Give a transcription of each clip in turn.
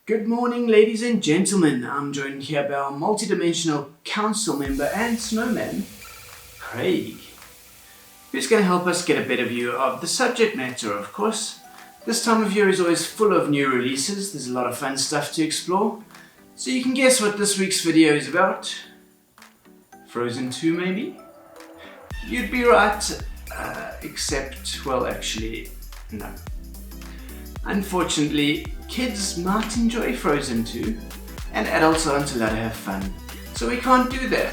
Good morning, ladies and gentlemen. I'm joined here by our multidimensional council member and snowman, Craig, who's going to help us get a better view of the subject matter, of course. This time of year is always full of new releases. There's a lot of fun stuff to explore. So you can guess what this week's video is about. Frozen 2, maybe? You'd be right, except, well, actually, no. Unfortunately, kids might enjoy Frozen 2, and adults aren't allowed to have fun, so we can't do that.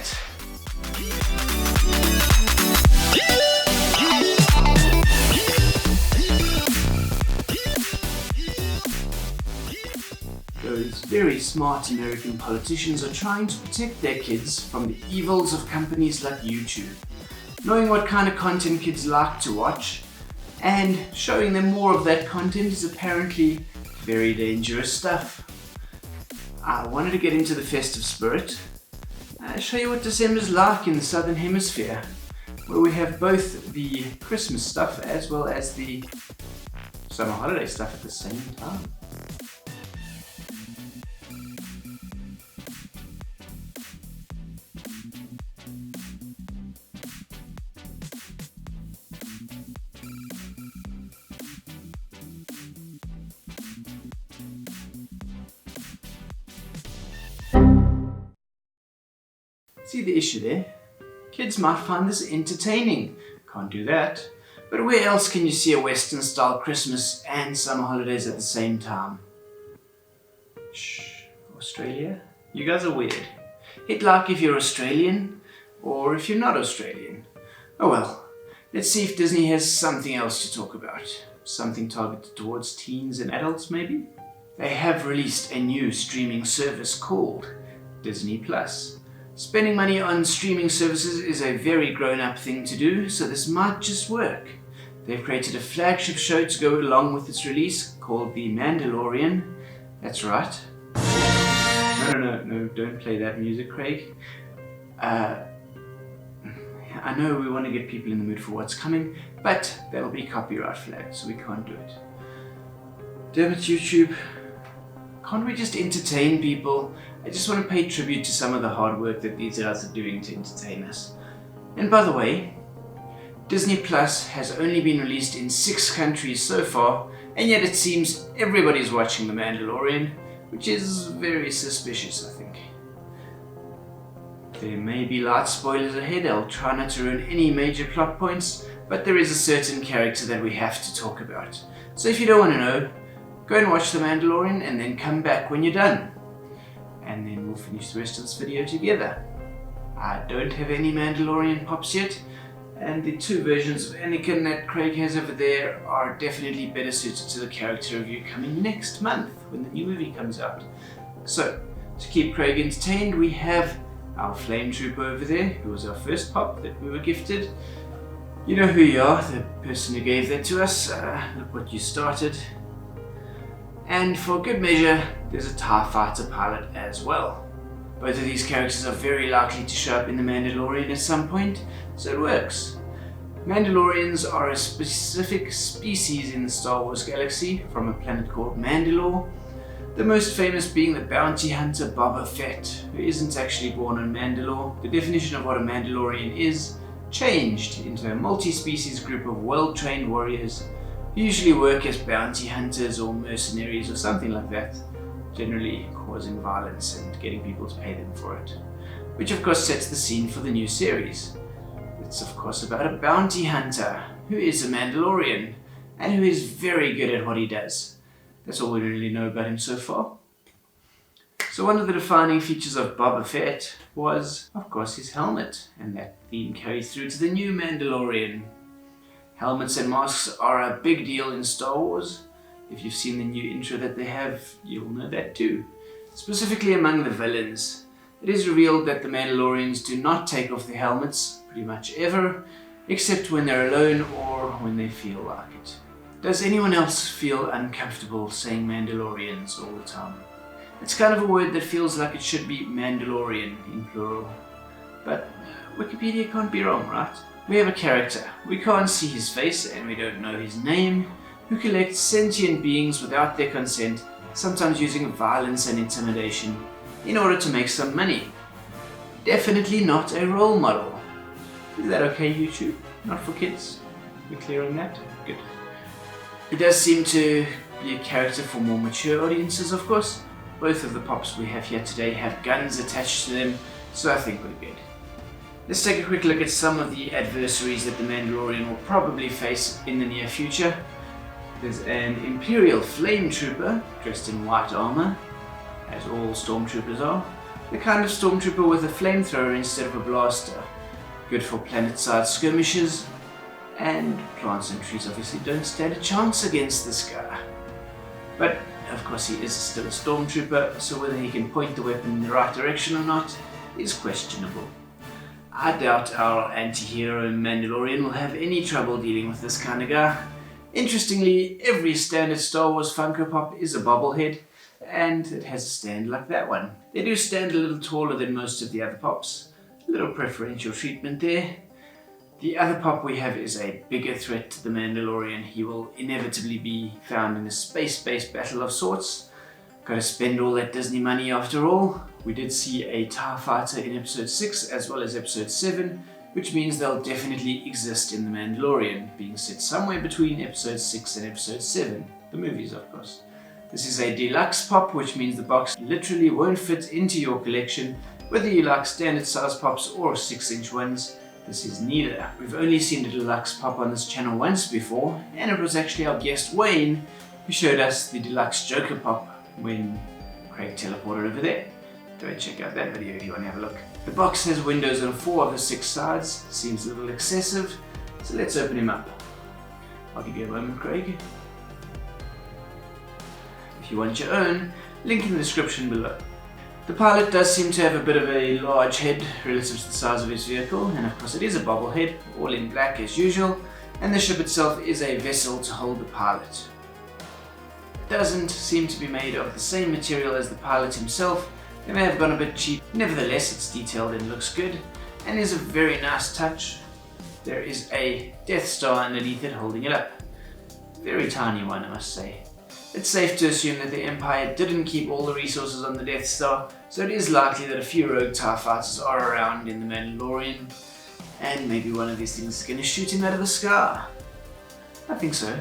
Those very smart American politicians are trying to protect their kids from the evils of companies like YouTube, knowing what kind of content kids like to watch, and showing them more of that content is apparently very dangerous stuff. I wanted to get into the festive spirit, show you what December's like in the Southern Hemisphere, where we have both the Christmas stuff as well as the summer holiday stuff at the same time. See the issue there? Kids might find this entertaining. Can't do that. But where else can you see a Western style Christmas and summer holidays at the same time? Shh, Australia? You guys are weird. Hit like if you're Australian, or if you're not Australian. Oh well, let's see if Disney has something else to talk about. Something targeted towards teens and adults maybe? They have released a new streaming service called Disney Plus. Spending money on streaming services is a very grown-up thing to do, so this might just work. They've created a flagship show to go along with its release called The Mandalorian. That's right. No, don't play that music, Craig. I know we want to get people in the mood for what's coming, but that'll be copyright flagged, so we can't do it. Damn it, YouTube. Can't we just entertain people? I just want to pay tribute to some of the hard work that these guys are doing to entertain us. And by the way, Disney Plus has only been released in 6 countries so far, and yet it seems everybody's watching The Mandalorian, which is very suspicious, I think. There may be light spoilers ahead. I'll try not to ruin any major plot points, but there is a certain character that we have to talk about. So if you don't want to know, go and watch The Mandalorian and then come back when you're done. And then we'll finish the rest of this video together. I don't have any Mandalorian pops yet, and the 2 versions of Anakin that Craig has over there are definitely better suited to the character review coming next month when the new movie comes out. So, to keep Craig entertained, we have our Flame Trooper over there, who was our first pop that we were gifted. You know who you are, the person who gave that to us. Look what you started. And for good measure, there's a TIE Fighter pilot as well. Both of these characters are very likely to show up in The Mandalorian at some point, so it works. Mandalorians are a specific species in the Star Wars galaxy from a planet called Mandalore, the most famous being the bounty hunter Boba Fett, who isn't actually born on Mandalore. The definition of what a Mandalorian is changed into a multi-species group of well-trained warriors who usually work as bounty hunters or mercenaries or something like that, generally causing violence and getting people to pay them for it. Which of course sets the scene for the new series. It's of course about a bounty hunter who is a Mandalorian and who is very good at what he does. That's all we really know about him so far. So one of the defining features of Boba Fett was, of course, his helmet, and that theme carries through to the new Mandalorian. Helmets and masks are a big deal in Star Wars. If you've seen the new intro that they have, you'll know that too. Specifically among the villains, it is revealed that the Mandalorians do not take off their helmets pretty much ever, except when they're alone or when they feel like it. Does anyone else feel uncomfortable saying Mandalorians all the time? It's kind of a word that feels like it should be Mandalorian in plural. But Wikipedia can't be wrong, right? We have a character. We can't see his face and we don't know his name, who collects sentient beings without their consent sometimes using violence and intimidation in order to make some money. Definitely not a role model. Is that okay, YouTube? Not for kids? We're clear on that? Good. He does seem to be a character for more mature audiences, of course. Both of the pops we have here today have guns attached to them, so I think we're good. Let's take a quick look at some of the adversaries that the Mandalorian will probably face in the near future. There's an Imperial Flame Trooper dressed in white armor, as all stormtroopers are. The kind of stormtrooper with a flamethrower instead of a blaster. Good for planet-side skirmishes, and plants and trees obviously don't stand a chance against this guy. But of course he is still a stormtrooper, so whether he can point the weapon in the right direction or not is questionable. I doubt our anti-hero Mandalorian will have any trouble dealing with this kind of guy. Interestingly, every standard Star Wars Funko Pop is a bobblehead, and it has a stand like that one. They do stand a little taller than most of the other pops. A little preferential treatment there. The other pop we have is a bigger threat to the Mandalorian. He will inevitably be found in a space-based battle of sorts. Gotta spend all that Disney money after all. We did see a TIE fighter in episode 6 as well as episode 7, which means they'll definitely exist in The Mandalorian, being set somewhere between episode 6 and episode 7, the movies of course. This is a deluxe pop, which means the box literally won't fit into your collection, whether you like standard size pops or 6-inch ones. This is neither. We've only seen a deluxe pop on this channel once before, and it was actually our guest Wayne who showed us the deluxe Joker pop when Craig teleported over there. Go check out that video if you want to have a look. The box has windows on 4 of the 6 sides. Seems a little excessive, so let's open him up. I'll give you a moment, Craig. If you want your own, link in the description below. The pilot does seem to have a bit of a large head relative to the size of his vehicle, and of course it is a bobblehead, all in black as usual, and the ship itself is a vessel to hold the pilot. It doesn't seem to be made of the same material as the pilot himself. They may have gone a bit cheap. Nevertheless, it's detailed and looks good, and is a very nice touch. There is a Death Star underneath it holding it up. Very tiny one, I must say. It's safe to assume that the Empire didn't keep all the resources on the Death Star, so it is likely that a few rogue TIE fighters are around in the Mandalorian, and maybe one of these things is going to shoot him out of the sky. I think so.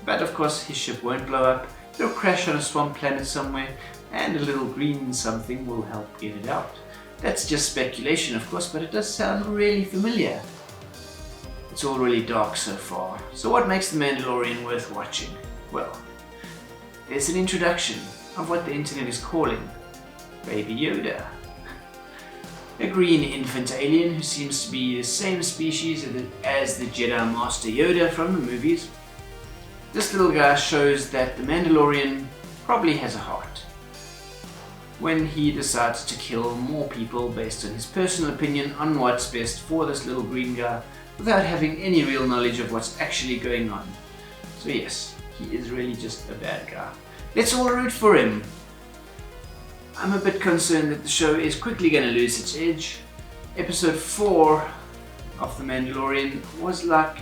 But of course his ship won't blow up. It'll crash on a swamp planet somewhere, and a little green something will help get it out. That's just speculation of course, but it does sound really familiar. It's all really dark so far. So what makes The Mandalorian worth watching? Well, there's an introduction of what the internet is calling Baby Yoda. A green infant alien who seems to be the same species as the Jedi Master Yoda from the movies. This little guy shows that the Mandalorian probably has a heart. When he decides to kill more people based on his personal opinion on what's best for this little green guy without having any real knowledge of what's actually going on. So yes, he is really just a bad guy. Let's all root for him. I'm a bit concerned that the show is quickly going to lose its edge. Episode 4 of The Mandalorian was like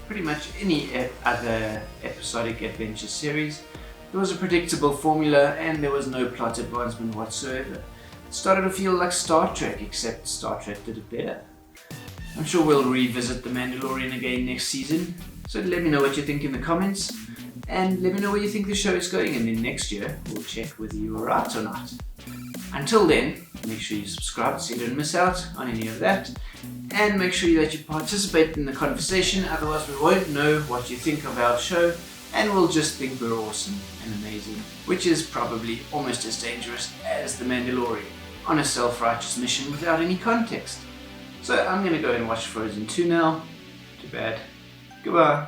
pretty much any other episodic adventure series. There was a predictable formula and there was no plot advancement whatsoever. It started to feel like Star Trek, except Star Trek did it better. I'm sure we'll revisit The Mandalorian again next season, so let me know what you think in the comments, and let me know where you think the show is going, and then next year we'll check whether you were right or not. Until then, make sure you subscribe so you don't miss out on any of that, and make sure that you participate in the conversation, otherwise we won't know what you think of our show, and we'll just think we're awesome and amazing, which is probably almost as dangerous as The Mandalorian, on a self-righteous mission without any context. So I'm going to go and watch Frozen 2 now. Too bad. Goodbye.